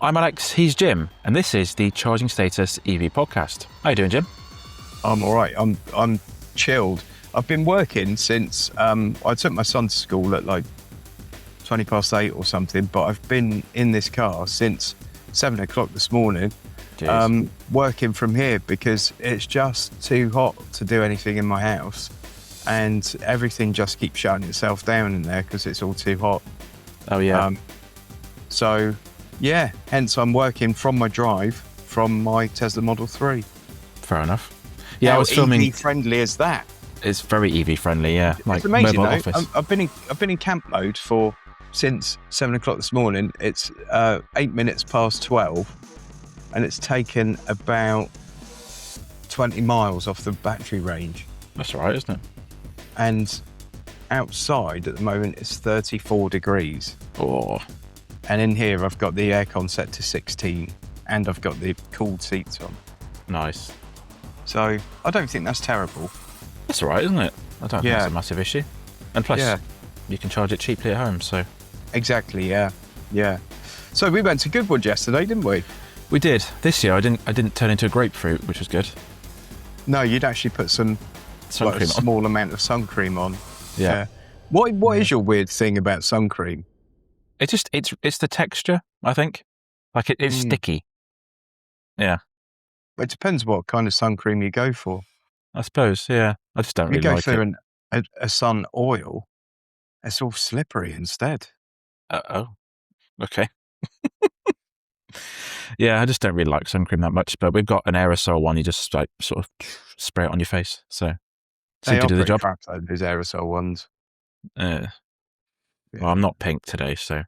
I'm Alex, he's Jim, and this is the Charging Status EV podcast. How you doing, Jim? I'm all right. I'm chilled. I've been working since I took my son to school at like 8:20 or something, but I've been in this car since 7:00 this morning, working from here because it's just too hot to do anything in my house, and everything just keeps shutting itself down in there because it's all too hot. Oh, yeah. So, yeah, hence I'm working from my drive from my Tesla Model 3. Fair enough. Yeah, How I was filming. EV friendly is that? It's very EV friendly, yeah. It's amazing, mobile though. office. I've been in camp mode since 7:00 this morning. It's 8 minutes past 12, and it's taken about 20 miles off the battery range. That's all right, isn't it? And outside at the moment it's 34 degrees. Oh, And in here I've got the aircon set to 16, and I've got the cooled seats on. nice. So I don't think that's terrible. That's all right, isn't it? I don't think Yeah. that's a massive issue. And plus, Yeah. you can charge it cheaply at home, so... Exactly, yeah. So we went to Goodwood yesterday, didn't we? We did. This year, I didn't turn into a grapefruit, which was good. No, you'd actually put some Sun like, a cream on. small amount of sun cream on. Yeah. What is your weird thing about sun cream? It's the texture, I think. Like, it's sticky. Yeah, It depends what kind of sun cream you go for. I suppose, yeah. I just don't If you really go like for it. a sun oil, it's all slippery instead. Oh, okay. Yeah, I just don't really like sun cream that much, but we've got an aerosol one. You just like sort of spray it on your face, so They seems to are do the pretty job. crap, though, those aerosol ones. Well, Yeah. I'm not pink today, so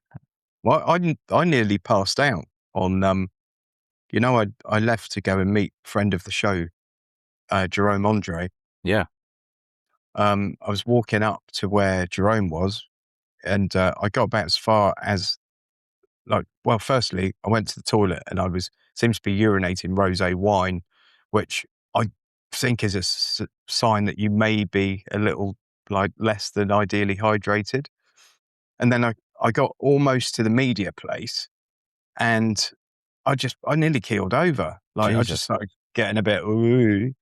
Well, I nearly passed out on, I left to go and meet friend of the show, Jerome Andre. yeah. I was walking up to where Jerome was, and I got about as far as, firstly, I went to the toilet and seems to be urinating rosé wine, which I think is a sign that you may be a little less than ideally hydrated. And then I got almost to the media place, and I nearly keeled over. I Jesus. just started getting a bit, ooh.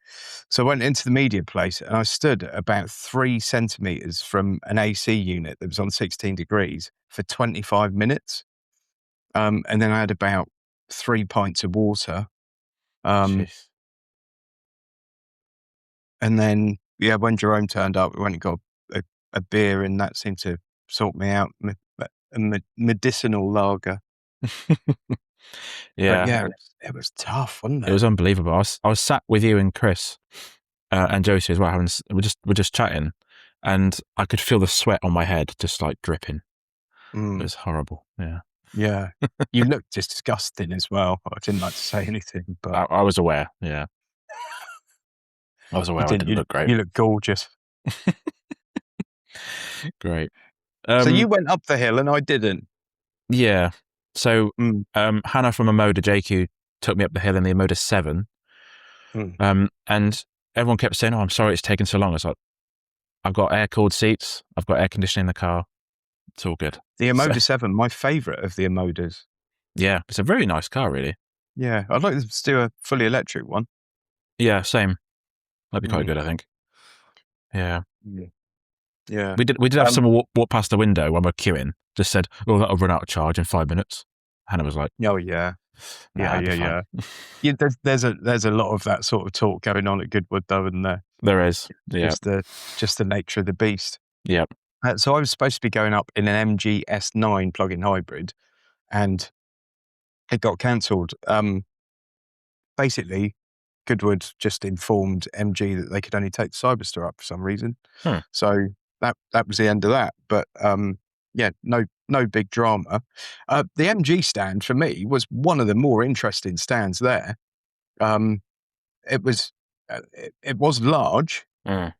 So I went into the media place, and I stood about 3 centimeters from an AC unit that was on 16 degrees for 25 minutes. And then I had about 3 pints of water. Jeez. And then, when Jerome turned up, we went and got a beer, and that seemed to sort me out. A medicinal lager. Yeah. But yeah, it was tough, wasn't it? It was unbelievable. I was sat with you and Chris and Josie as well. We're just chatting, and I could feel the sweat on my head just like dripping. It was horrible. Yeah. Yeah. You looked disgusting as well. I didn't like to say anything, but I was aware. Yeah. I was aware I didn't look great. You look gorgeous. Great. So you went up the hill and I didn't. Yeah. So Hannah from Amoda JQ took me up the hill in the Amoda 7. And everyone kept saying, "Oh, I'm sorry it's taken so long." I was like, I've got air-cooled seats. I've got air conditioning in the car. It's all good. The Amoda 7, my favourite of the Amodas. Yeah. It's a very nice car, really. Yeah. I'd like to do a fully electric one. Yeah, same. That'd be quite good, I think. Yeah. Yeah. We did have someone walk past the window when we're queuing, just said, "Oh, that'll run out of charge in 5 minutes." Hannah was like, Oh, yeah. "Nah, it'll be fine." Yeah, there's a lot of that sort of talk going on at Goodwood, though, isn't there? There is. Yeah. Just the nature of the beast. Yeah. So I was supposed to be going up in an MG S9 plug-in hybrid, and it got cancelled. Basically, Goodwood just informed MG that they could only take the Cyberster up for some reason. So that was the end of that. But no big drama. The MG stand for me was one of the more interesting stands there. It was large, but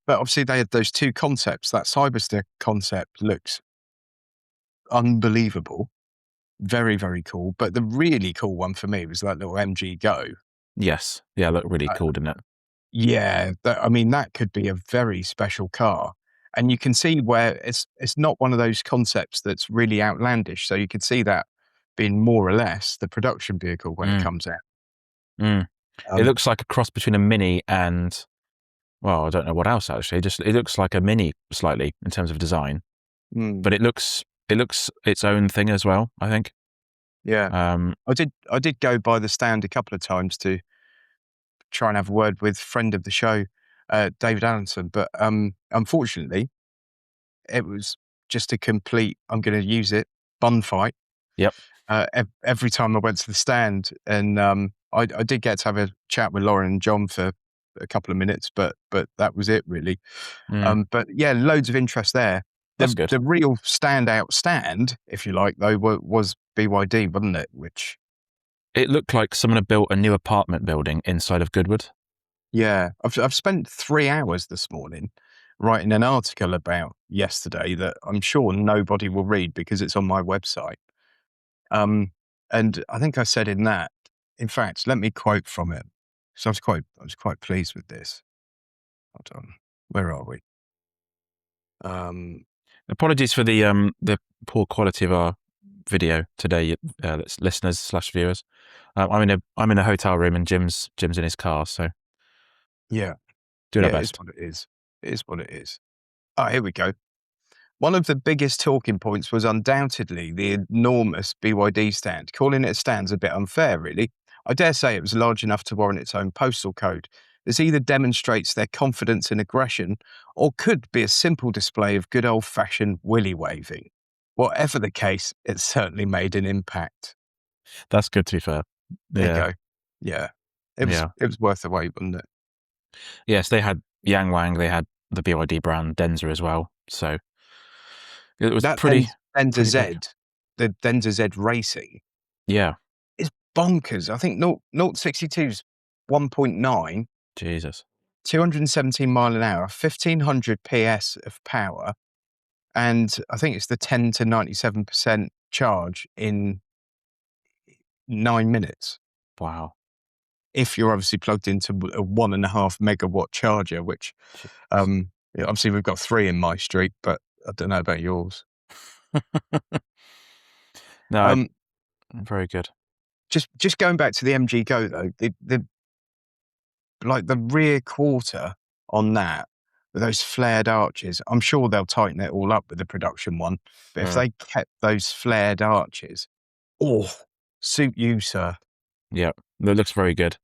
obviously they had those two concepts. That Cyberster concept looks unbelievable, very, very cool. But the really cool one for me was that little MG Go. Yes. Yeah, looked really cool, didn't it? Yeah, that could be a very special car. And you can see where it's not one of those concepts that's really outlandish. So you can see that being more or less the production vehicle when it Mm. comes out. It looks like a cross between a Mini and, well, I don't know what else actually. Just it looks like a Mini slightly in terms of design, but it looks its own thing as well, I think. Yeah. I did go by the stand a couple of times to try and have a word with friend of the show, David Allenson, but unfortunately, it was just a complete, I'm going to use it, bun fight. Yep. Every time I went to the stand, and I did get to have a chat with Lauren and John for a couple of minutes, but that was it really. But yeah, loads of interest there. That's good. The real standout stand, if you like, though, was BYD, wasn't it? Which it looked like someone had built a new apartment building inside of Goodwood. yeah, I've spent 3 hours this morning writing an article about yesterday that I'm sure nobody will read because it's on my website. And I think I said in that, in fact, let me quote from it. So I was quite pleased with this. Hold on, where are we? Apologies for the poor quality of our video today, listeners/viewers. I'm in a hotel room and Jim's in his car, so Yeah, doing yeah, our it is best. what it is. It is what it is. Oh, here we go. One of the biggest talking points was undoubtedly the enormous BYD stand. Calling it a stand's a bit unfair, really. I dare say it was large enough to warrant its own postal code. This either demonstrates their confidence in aggression or could be a simple display of good old-fashioned willy waving. Whatever the case, it certainly made an impact. That's good, to be fair. There you Yeah, go. Yeah. yeah. It was worth the wait, wasn't it? Yes, they had Yang Wang. They had the BYD brand Denza as well. So it was That pretty Denza big. Z, the Denza Z Racing, Yeah. is bonkers. I think 0-62's 1.9, Jesus. 217 mile an hour, 1500 PS of power, and I think it's the 10 to 97% charge in 9 minutes. Wow. If you're obviously plugged into a 1.5 megawatt charger, which yeah, obviously we've got 3 in my street, but I don't know about yours. No, Um, very good. just going back to the MG Go though, the like the rear quarter on that, with those flared arches, I'm sure they'll tighten it all up with the production one. But if they kept those flared arches, oh, suit you, sir. Yeah, that looks very good.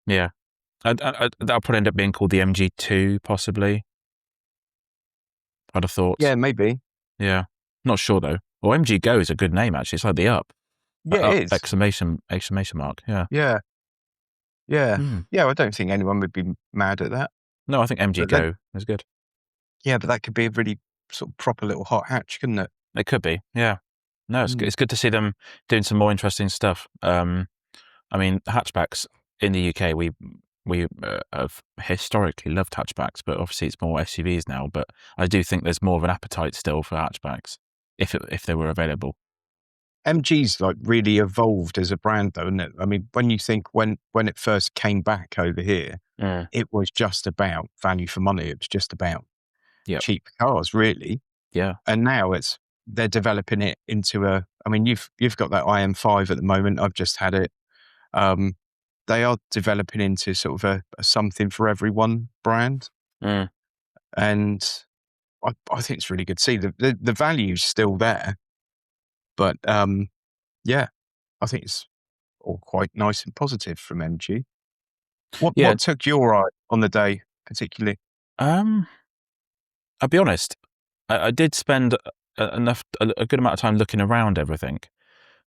Yeah. That'll probably end up being called the MG2, possibly. I'd have thought. Yeah, maybe. Yeah. Not sure, though. Well, MG Go is a good name, actually. It's like the up. Yeah, Up, it is. exclamation mark. Yeah. Yeah, yeah, Hmm. yeah. I don't think anyone would be mad at that. No, I think MG But then, Go is good. yeah, but that could be a really sort of proper little hot hatch, couldn't it? It could be. Yeah. No, it's good. Mm. It's good to see them doing some more interesting stuff. I mean, hatchbacks in the UK, we have historically loved hatchbacks, but obviously it's more SUVs now. But I do think there's more of an appetite still for hatchbacks if they were available. MG's like really evolved as a brand, though, isn't it? I mean, when you think when it first came back over here, it was just about value for money. It was just about Yep. cheap cars, really. Yeah. And now they're developing it into a. I mean, you've got that IM5 at the moment. I've just had it. They are developing into sort of a something for everyone brand, and I think it's really good to see the value's still there, but yeah, I think it's all quite nice and positive from MG. Yeah. What took your eye on the day particularly? I'll be honest. I did spend a good amount of time looking around everything,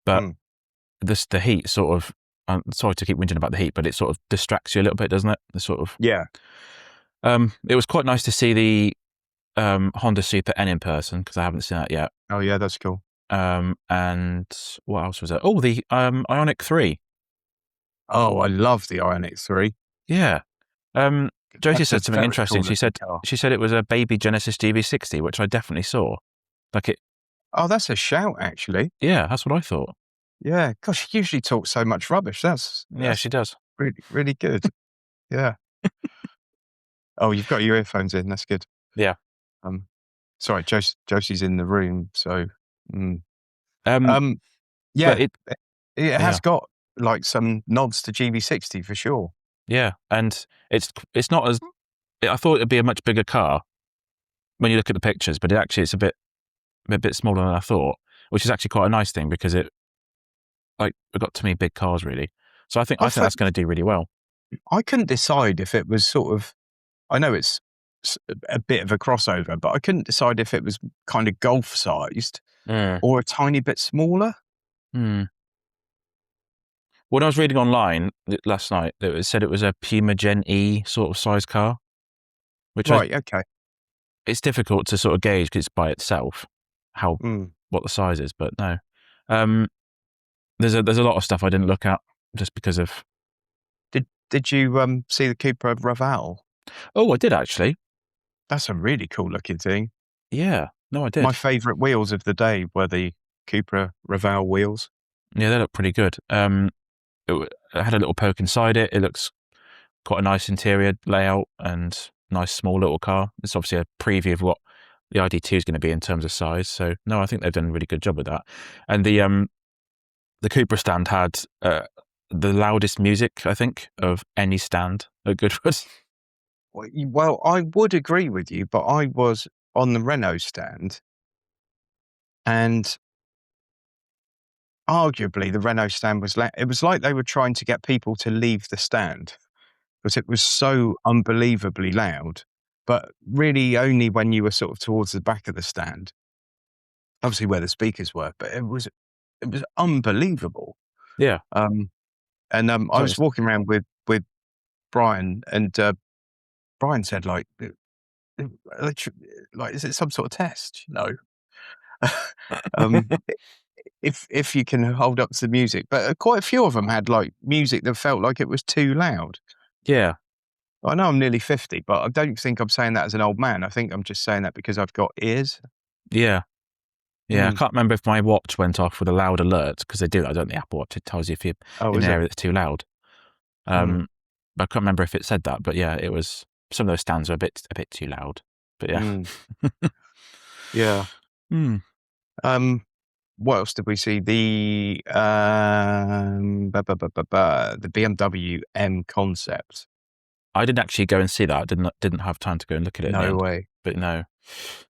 but the heat sort of. I'm sorry to keep whinging about the heat, but it sort of distracts you a little bit, doesn't it? The sort of. Yeah. It was quite nice to see the Honda Super N in person because I haven't seen that yet. Oh yeah, that's cool. And what else was there? Oh, the Ioniq 3. Oh, I love the Ioniq 3. Yeah. Josie That's a said something very interesting. cool looking car. She said it was a baby Genesis GV60, which I definitely saw. Like it. Oh, that's a shout, actually. Yeah, that's what I thought. Yeah, gosh, she usually talks so much rubbish. Yeah, she does. really, really good. Yeah. Oh, you've got your earphones in. That's good. Yeah. Sorry, Josie's in the room, so. Um, Yeah, but it it yeah has got like some nods to GV60 for sure. yeah, and it's not as I thought it'd be a much bigger car when you look at the pictures, but it's a bit smaller than I thought, which is actually quite a nice thing because it got to me big cars really. So I I think thought that's going to do really well. I couldn't decide if it was sort of. I know it's a bit of a crossover, but I couldn't decide if it was kind of golf sized Mm. or a tiny bit smaller. Hmm. When I was reading online last night, it said it was a Puma Gen E sort of size car, which Right. Okay. it's difficult to sort of gauge because it's by itself Mm. what the size is. But no, um, there's a lot of stuff I didn't look at just because of. Did you see the Cupra Raval? Oh, I did actually. That's a really cool looking thing. Yeah, no, I My did. favourite wheels of the day were the Cupra Raval wheels. Yeah, they look pretty good. I had a little poke inside it. It looks quite a nice interior layout and nice small little car. It's obviously a preview of what the ID2 is going to be in terms of size. So no, I think they've done a really good job with that. And the Cupra stand had the loudest music, I think, of any stand at Goodwood. Well, I would agree with you, but I was on the Renault stand, and arguably the Renault stand was it was like they were trying to get people to leave the stand because it was so unbelievably loud, but really only when you were sort of towards the back of the stand, obviously where the speakers were, but it was unbelievable. Yeah. Um, and I So was walking around with Brian, and Brian said like, is it some sort of test? No. um, if you can hold up to the music, but quite a few of them had like music that felt like it was too loud. yeah, I know I'm nearly 50, but I don't think I'm saying that as an old man. I think I'm just saying that because I've got ears. yeah, yeah. I Mm. can't remember if my watch went off with a loud alert because they do that, don't they? Apple Watch, it tells you if you're Oh, in is an it? area that's too loud. Mm. But I can't remember if it said that. But yeah, it was. Some of those stands were a bit too loud. But yeah. Mm. Yeah. Hmm. What else did we see? The the BMW M concept. I didn't actually go and see that. I didn't have time to go and look at it in the No end. way. But no,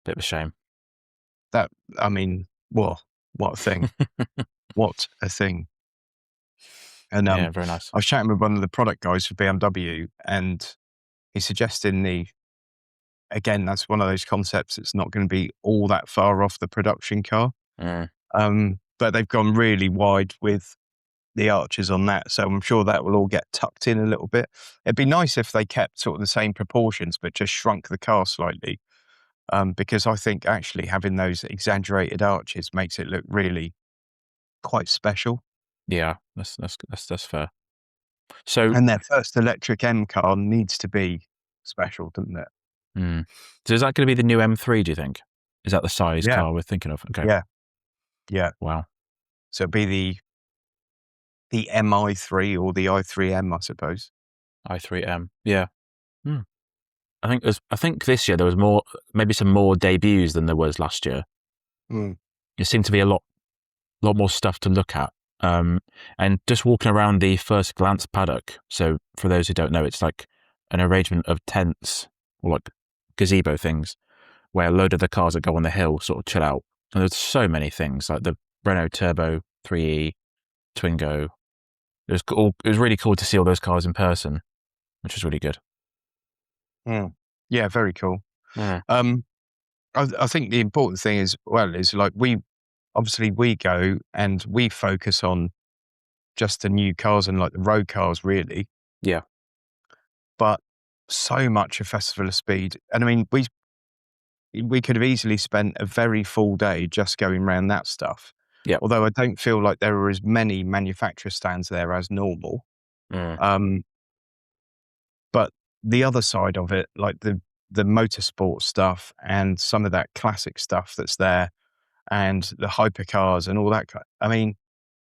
bit of a shame. That I mean, whoa, what a thing! What a thing! And Yeah, very nice. I was chatting with one of the product guys for BMW, and he's suggesting again, that's one of those concepts that's not going to be all that far off the production car. Mm. But they've gone really wide with the arches on that, so I'm sure that will all get tucked in a little bit. It'd be nice if they kept sort of the same proportions, but just shrunk the car slightly, because I think actually having those exaggerated arches makes it look really quite special. Yeah, that's fair. So, And their first electric M car needs to be special, doesn't it? mm. So is that going to be the new M3? Do you think? Is that the size Yeah, car we're thinking of? Okay. yeah, yeah. Wow. So it'd be the MI3 or the i3M, I suppose. i3M. Yeah. Hmm. I think this year there was maybe some more debuts than there was last year. Mm. There seemed to be a lot more stuff to look at. And just walking around the first glance paddock. So for those who don't know, it's like an arrangement of tents or like gazebo things where a load of the cars that go on the hill sort of chill out. And there's so many things like the Renault Turbo 3E, Twingo. It was really cool to see all those cars in person, which was really good. Mm. Yeah, very cool. Mm. I think the important thing is like we go and we focus on just the new cars and like the road cars really, Yeah. but so much of Festival of Speed. And I mean, we could have easily spent a very full day just going around that stuff. Yeah. Although I don't feel like there are as many manufacturer stands there as normal. Mm. Um, but the other side of it, like the motorsport stuff and some of that classic stuff that's there and the hypercars and all that. I mean,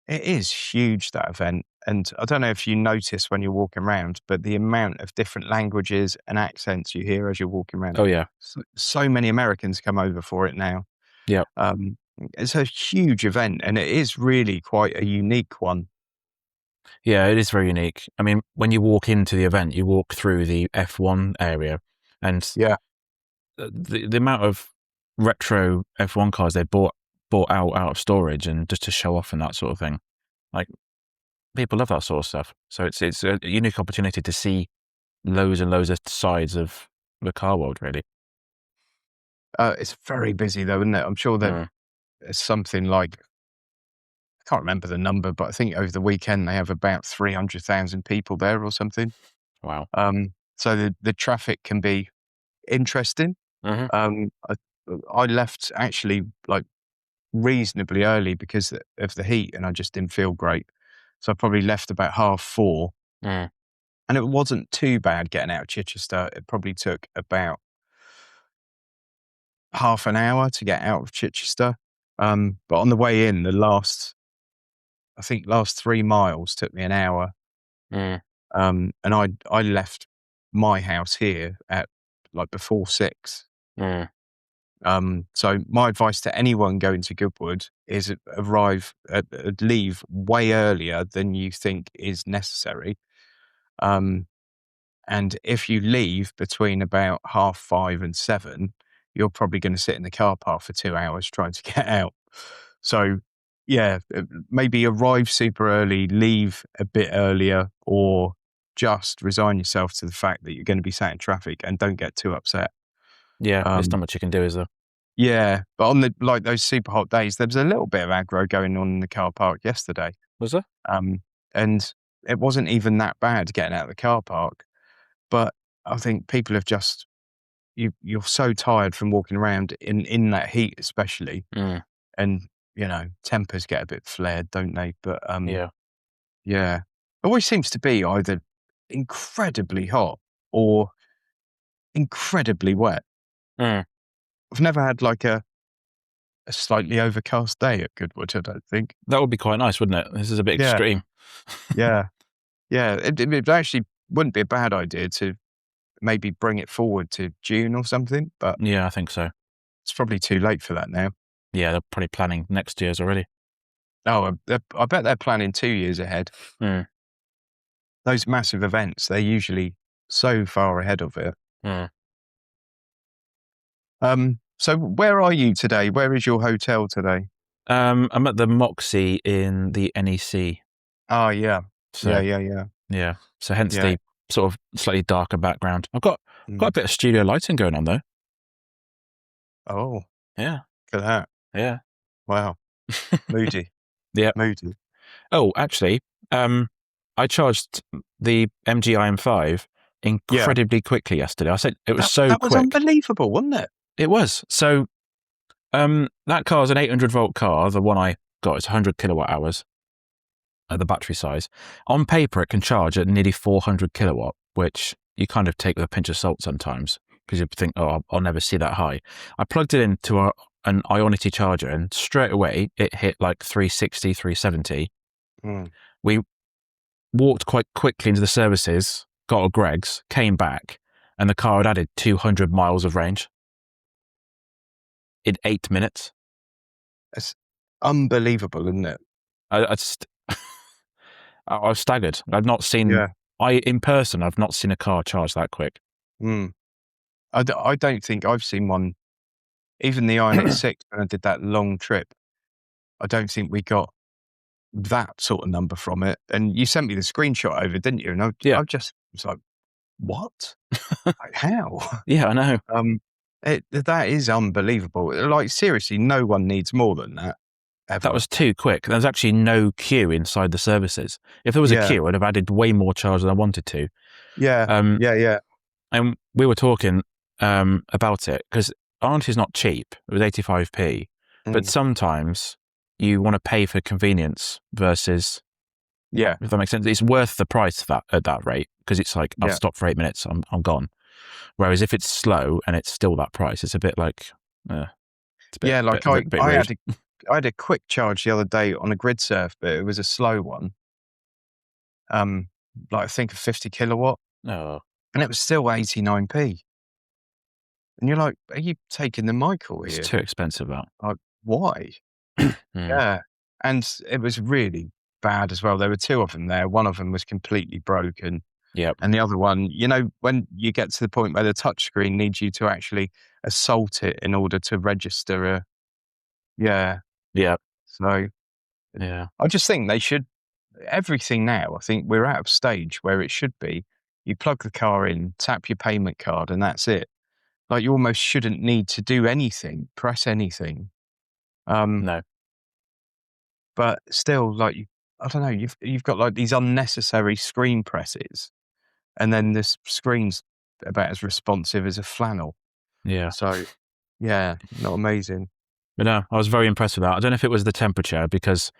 it is huge, that event. And I don't know if you notice when you're walking around, but the amount of different languages and accents you hear as you're walking around. Oh, yeah. So many Americans come over for it now. Yeah. It's a huge event, and it is really quite a unique one. Yeah, it is very unique. I mean, when you walk into the event, you walk through the F1 area, and Yeah. the amount of retro F1 cars they bought out of storage and just to show off and that sort of thing. Like, people love that sort of stuff. So it's a unique opportunity to see loads and loads of sides of the car world, really. It's very busy though, isn't it? I'm sure that Mm. there's something like, I can't remember the number, but I think over the weekend they have about 300,000 people there or something. Wow. So the traffic can be interesting. Mm-hmm. I left actually like reasonably early because of the heat, and I just didn't feel great. So I probably left about 4:30, Mm. and it wasn't too bad getting out of Chichester. It probably took about half an hour to get out of Chichester. But on the way in, I think last 3 miles took me an hour. Mm. And I left my house here at like before 6. Mm. So my advice to anyone going to Goodwood is leave way earlier than you think is necessary. Um, and if you leave between about 5:30 and 7, you're probably going to sit in the car park for 2 hours trying to get out. So yeah, maybe arrive super early, leave a bit earlier, or just resign yourself to the fact that you're going to be sat in traffic and don't get too upset. Yeah, there's Um, not much you can do, is there? yeah, but on those super hot days, there was a little bit of aggro going on in the car park yesterday. Was there? Um, and it wasn't even that bad getting out of the car park. But I think people have just you're so tired from walking around in that heat, especially, Mm. and tempers get a bit flared, don't they? But Yeah. yeah, it always seems to be either incredibly hot or incredibly wet. Mm. I've never had like a slightly overcast day at Goodwood, I don't think. That would be quite nice, wouldn't it? This is a bit Yeah, extreme. yeah, yeah. It actually wouldn't be a bad idea to maybe bring it forward to June or something, but Yeah, I think so. it's probably too late for that now. Yeah, they're probably planning next year's already. Oh, I bet they're planning 2 years ahead. Mm. Those massive events, they're usually so far ahead of it. Mm. So where are you today? Where is your hotel today? I'm at the Moxie in the NEC. Oh, yeah. So Yeah. yeah, so hence Yeah. the sort of slightly darker background. I've got a Mm. bit of studio lighting going on though. Oh, Yeah, look at that. yeah, Wow. Moody. yeah. Moody. Oh, actually, I charged the MG IM5 Yeah. incredibly quickly yesterday. I said it was That so that was quick. unbelievable, wasn't it? It was. So that car is an 800-volt car. The one I got is 100 kilowatt hours. The battery size. On paper, it can charge at nearly 400 kilowatt, which you kind of take with a pinch of salt sometimes because you think, oh, I'll never see that high. I plugged it into an Ionity charger and straight away it hit like 360, 370. Mm. We walked quite quickly into the services, got a Greg's, came back, and the car had added 200 miles of range in 8 minutes. It's unbelievable, isn't it? I just, I was staggered. I've not seen, Yeah. in person, I've not seen a car charge that quick. Mm. I don't think I've seen one, even the Ioniq 6, when I did that long trip. I don't think we got that sort of number from it. And you sent me the screenshot over, didn't you? And Yeah. I just was like, what? Like, how? Yeah, I know. That is unbelievable. Like, seriously, no one needs more than that ever. That was too quick. There's actually no queue inside the services. If there was a Yeah. queue, I'd have added way more charge than I wanted to. Yeah. Yeah. And we were talking about it because Auntie's not cheap. It was 85p. But Mm. sometimes you want to pay for convenience versus, Yeah. if that makes sense, it's worth the price at that rate because it's like, I've Yeah. stopped for 8 minutes, I'm gone. Whereas if it's slow and it's still that price, it's a bit like, it's a bit, Yeah. Like bit I rude. had a quick charge the other day on a grid surf, but it was a slow one. Like I think a 50 kilowatt, Oh, and it was still 89p. And you're like, are you taking the Michael it's here? too expensive, that. Like, why? Yeah. And it was really bad as well. There were two of them there. One of them was completely broken. Yep. And the other one, when you get to the point where the touchscreen needs you to actually assault it in order to register yeah. Yep. So Yeah. I just think they should, everything now, I think we're at a stage where it should be, you plug the car in, tap your payment card, and that's it. Like you almost shouldn't need to do anything, press anything. No. But still, like, I don't know, you've got like these unnecessary screen presses, and then this screen's about as responsive as a flannel. Yeah. So, yeah, not amazing. But no, I was very impressed with that. I don't know if it was the temperature, because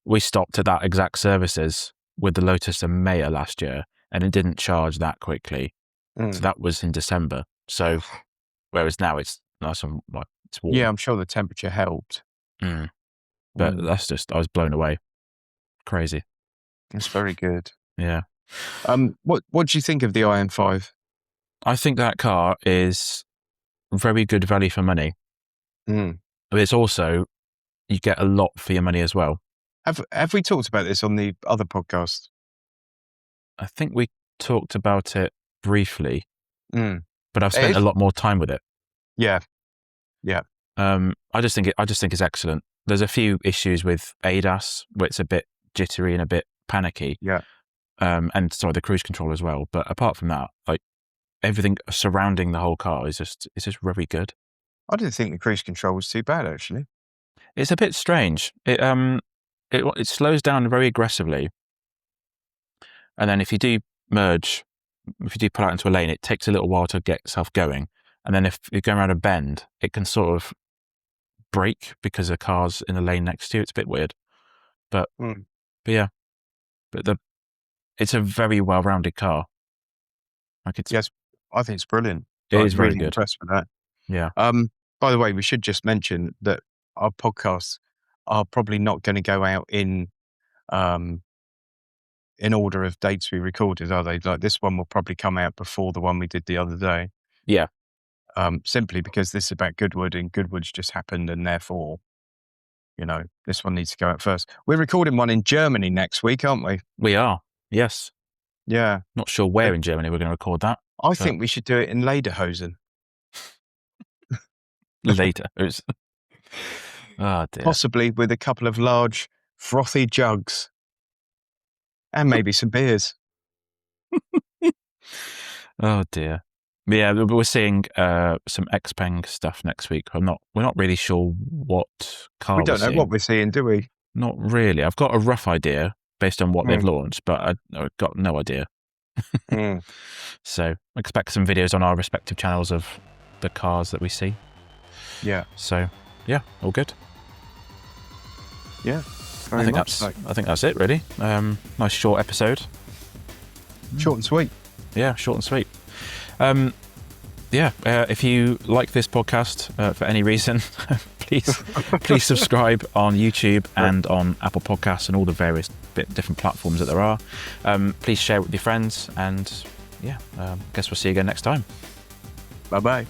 we stopped at that exact services with the Lotus and Maya last year, and it didn't charge that quickly. So that was in December. So whereas now it's nice and like it's warm. Yeah, I'm sure the temperature helped. But that's just, I was blown away. Crazy. It's very good. Yeah. What do you think of the IM5? I think that car is very good value for money. But it's also, you get a lot for your money as well. Have we talked about this on the other podcast? I think we talked about it briefly, but I've It spent is. a lot more time with it. Yeah. Yeah. I just think it's excellent. There's a few issues with ADAS where it's a bit jittery and a bit panicky. Yeah. And sorry, the cruise control as well. But apart from that, like everything surrounding the whole car is just very good. I didn't think the cruise control was too bad, actually. It's a bit strange. It slows down very aggressively, and then if you do pull out into a lane, it takes a little while to get itself going. And then if you're going around a bend, it can sort of brake because the car's in the lane next to you. It's a bit weird, but yeah, it's a very well-rounded car. Like yes, I think it's brilliant. It is very really good. impressed with that. Yeah. By the way, we should just mention that our podcasts are probably not going to go out in order of dates we recorded, are they? Like this one will probably come out before the one we did the other day. Yeah. Simply because this is about Goodwood, and Goodwood's just happened, and therefore, this one needs to go out first. We're recording one in Germany next week, aren't we? We are. Yes. Yeah. Not sure where in Germany we're going to record that. I think we should do it in Lederhosen. Later. Oh dear. Possibly with a couple of large frothy jugs. And maybe some beers. Oh dear. Yeah, we're seeing some Xpeng stuff next week. We're not really sure what car we don't know what we're seeing, do we? Not really. I've got a rough idea based on what they've launched, but I've got no idea. So expect some videos on our respective channels of the cars that we see. Yeah. So yeah, all good. Yeah. I think that's it really. Nice short episode. Short and sweet. Yeah, short and sweet. If you like this podcast for any reason, please subscribe on YouTube and on Apple Podcasts and all the various different platforms that there are. Please share it with your friends, and guess we'll see you again next time. Bye-bye.